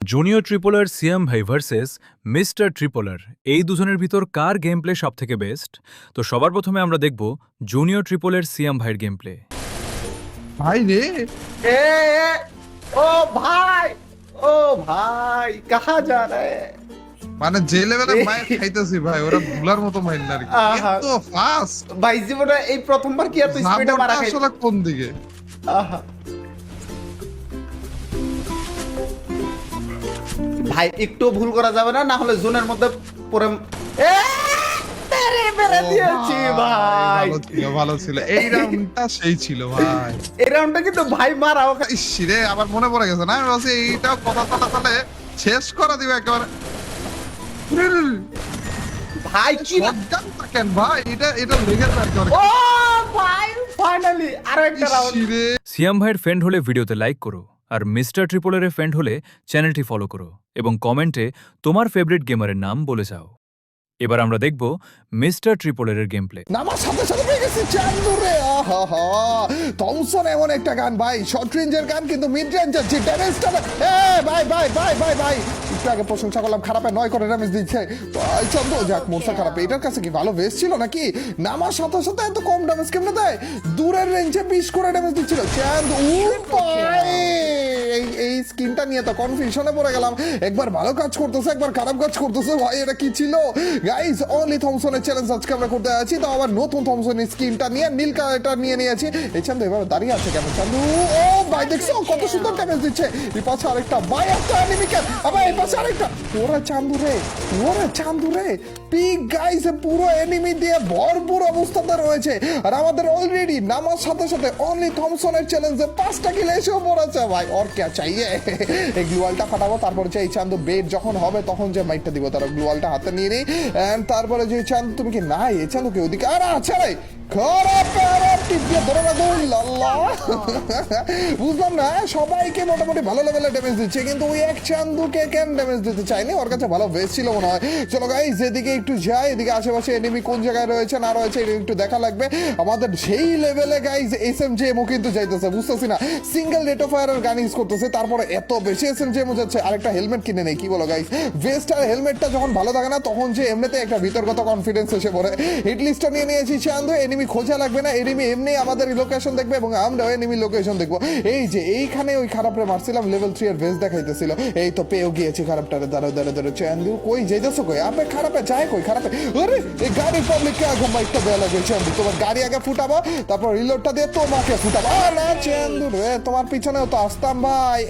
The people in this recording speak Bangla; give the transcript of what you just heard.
জুনিয়র ট্রিপলার সিয়াম ভাই ভার্সেস মিস্টার ট্রিপলার, এই দুজনের ভিতর কার গেম প্লে সব থেকে বেস্ট? তো সবার প্রথমে আমরা দেখব জুনিয়র ট্রিপলার সিয়াম ভাইয়ের গেম প্লে। ভাই রে ए, ए, ओ भाई ओ भाई कहाँ जा रहे हैं? মানে যে লেভেলে মাইর খাইতেছি ভাই, ওরা ভুলার মতো মাইর না আর কি। আহা। এত ফাস্ট ভাই জীবনে এই প্রথমবার কি এত স্পিডে মারা খাই আসলে কোন দিকে? আহা। ভাই একটু ভুল করা যাবে না, না হলে জোনের মধ্যে পরে এ, তেরে মেরে দিয়েছি ভাই। ভালো ছিল, ভালো ছিল। এই রাউন্ডটা সেই ছিল ভাই। এই রাউন্ডটা কিন্তু ভাই মারাও ইস রে, আবার মনে পড়ে গেছে না, আমি বলছি এইটা কথা তাহলে শেষ করে দিবে একেবারে। ভাই কি না শটগান থাকেন ভাই, এটা এটা লেগে যায় একেবারে। ও ভাই ফাইনালি আরো একটা রাউন্ড। ইস রে, সিয়াম ভাইয়ের ফ্রেন্ড হলে ভিডিওতে লাইক করো, আর মিস্টার ট্রিপলারের ফ্রেন্ড হলে চ্যানেলটি ফলো করো এবং কমেন্টে তোমার ফেভারিট গেমারের নাম বলে যাও। এবার আমরা দেখব মিস্টার ট্রিপলারের গেম প্লে। নামার সাথে সাথে পেয়ে গেছি চান্দুরে। আহা, থমসন এমন একটা গান ভাই, শর্ট রেঞ্জের গান কিন্তু মিড রেঞ্জের যে ড্যামেজটা, এ ভাই ভাই ভাই ভাই ভাই একটু আগে প্রশংসা করলাম, খারাপে 9 করে ড্যামেজ দিচ্ছে ভাই। চন্দ্র যাক মোরসা খারাপ, এটার কাছে কি ভালো বেস ছিল নাকি? নামার সাথে সাথে এত কম ড্যামেজ কেমনে দেয়? দূরের রেঞ্জে 20 করে ড্যামেজ দিচ্ছিল চান্দ। ভাই এই স্কিনটা নিয়ে তো কনফিউশনে পড়ে গেলাম, একবার ভালো কাজ করতেছে একবার খারাপ কাজ করতেছে ভাই, এটা কি ছিল গাইস? অনলি থমসনের চ্যালেঞ্জ আজকে আমরা করতে আছি, তো আবার নতুন থমসনের স্কিনটা নিয়ে নীল কালারটা নিয়ে নিয়েছি। এই চান্দু এবার দাঁড়িয়ে আছে কেমন চান্দু? ও ভাই দেখছো কত সুন্দর ড্যামেজ দিচ্ছে। এই পাশে আরেকটা ভাই, একটা এনিমি ক্যাপ, আবার এই পাশে আরেকটা। ওরে চান্দু রে, ওরে চান্দু রে, পিক গাইস পুরো এনিমি দিয়ে ভরপুর অবস্থাতে রয়েছে। আর আমাদের অলরেডি নামার সাথে সাথে অনলি থমসনের চ্যালেঞ্জে 5টা কিল এসেও পড়েছে ভাই। ওর কে চাইয়ে এই গ্লুয়ালটা ফাটাবো, তারপরে যে এই চান্দু বেড যখন হবে তখন যে মাইকটা দিব, তার গ্লুয়ালটা হাতে নিয়ে নিই। এন্ড তারপরে যে চান্দু তুমি কি নাই, এই চান্দুকে ওদিকে আর আচ্ছা রে খারাপ টিপ দিয়ে ধরে না দৌড় লাল্লা। বুঝলাম না, সবাইকে মোটামুটি ভালো লেভেলে ড্যামেজ দিচ্ছে, কিন্তু ওই এক চান্দুকে কেন ড্যামেজ দিতে চাইনি? ওর কাছে ভালো বেস ছিল মনে হয়। চলো গাইস যেদিকে একটু যাই, এদিকে আশেপাশে এনিমি কোন জায়গায় রয়েছে না রয়েছে এটা একটু দেখা লাগবে। আমাদের সেই লেভেলে গাইস এসএমজেএমও কিন্তু যাইতেছে, বুঝতেছি না, সিঙ্গেল রেট অফ ফায়ারের গান ইউজ করতেছে, তারপরে এত বেশি এসএমজেএমও যাচ্ছে। আরেকটা হেলমেট কিনে নেই, কি বলো গাইস? ভেস্ট আর হেলমেটটা যখন ভালো থাকে না তখন যে এমনিতে একটা ভিতরগত কনফিডেন্স এসে পড়ে। হিটলিস্টটা নিয়ে নিয়েছি চান্দু, এনিমি খোঁজা লাগবে না, এনিমি এমনি আমাদের লোকেশন দেখবে এবং আমরাও এনিমি লোকেশন দেখবো। এই যে এইখানে ওই খারাপরে মারছিলাম, লেভেল 3 এর ভেস্ট দেখাইতেছিল, এই তো পেয়েও গিয়েছি খারাপটারে। দাঁড়ো দাঁড়ো দাঁড়ো চান্দু, কই যাইতেছো কই? আপনি খারাপে যায় কই? খারাপে আরে এই গাড়ি পাবলিককে আগে মাইকটা দেওয়া লাগে চান্দু, তোমার গাড়ি আগে ফুটাবো তারপর রিলোডটা দিয়ে তোমাকে ফুটাবো। না চান্দু রে, তোমার পিছনেও তো আসতাম ভাই।